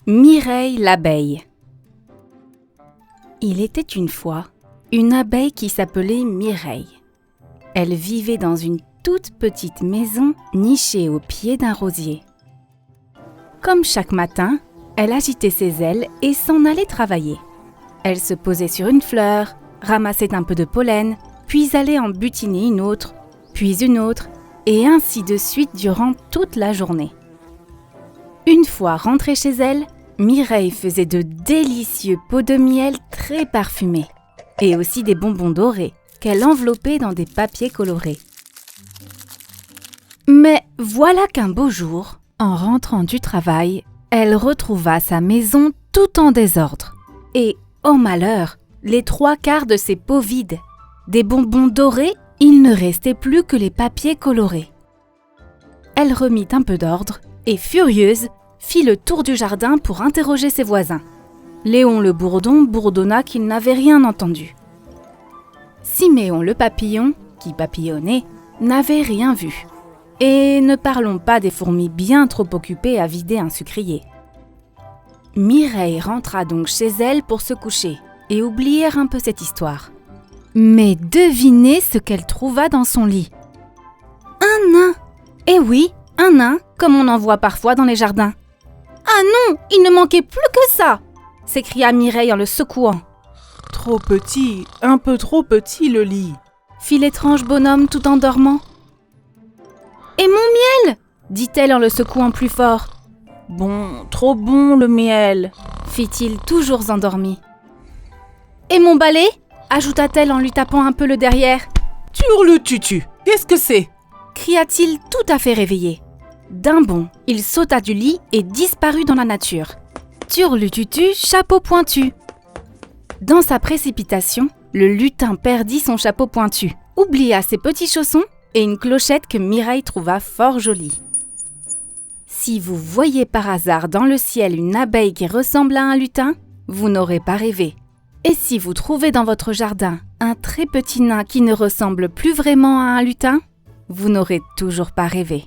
Mireille l'abeille. Il était une fois une abeille qui s'appelait Mireille. Elle vivait dans une toute petite maison nichée au pied d'un rosier. Comme chaque matin, elle agitait ses ailes et s'en allait travailler. Elle se posait sur une fleur, ramassait un peu de pollen, puis allait en butiner une autre, puis une autre, et ainsi de suite durant toute la journée. Une fois rentrée chez elle, Mireille faisait de délicieux pots de miel très parfumés et aussi des bonbons dorés qu'elle enveloppait dans des papiers colorés. Mais voilà qu'un beau jour, en rentrant du travail, elle retrouva sa maison tout en désordre. Et, oh malheur, les 3/4 de ses pots vides. Des bonbons dorés, il ne restait plus que les papiers colorés. Elle remit un peu d'ordre et, furieuse, fit le tour du jardin pour interroger ses voisins. Léon le bourdon bourdonna qu'il n'avait rien entendu. Siméon le papillon, qui papillonnait, n'avait rien vu. Et ne parlons pas des fourmis bien trop occupées à vider un sucrier. Mireille rentra donc chez elle pour se coucher et oublier un peu cette histoire. Mais devinez ce qu'elle trouva dans son lit. Un nain! Eh oui, un nain, comme on en voit parfois dans les jardins. « Ah non, il ne manquait plus que ça !» s'écria Mireille en le secouant. « Trop petit, un peu trop petit le lit !» fit l'étrange bonhomme tout en dormant. « Et mon miel !» dit-elle en le secouant plus fort. « Bon, trop bon le miel !» fit-il toujours endormi. « Et mon balai ?» ajouta-t-elle en lui tapant un peu le derrière. « Turlututu, qu'est-ce que c'est ?» cria-t-il tout à fait réveillé. D'un bond, il sauta du lit et disparut dans la nature. Turlututu, chapeau pointu. Dans sa précipitation, le lutin perdit son chapeau pointu, oublia ses petits chaussons et une clochette que Mireille trouva fort jolie. Si vous voyez par hasard dans le ciel une abeille qui ressemble à un lutin, vous n'aurez pas rêvé. Et si vous trouvez dans votre jardin un très petit nain qui ne ressemble plus vraiment à un lutin, vous n'aurez toujours pas rêvé.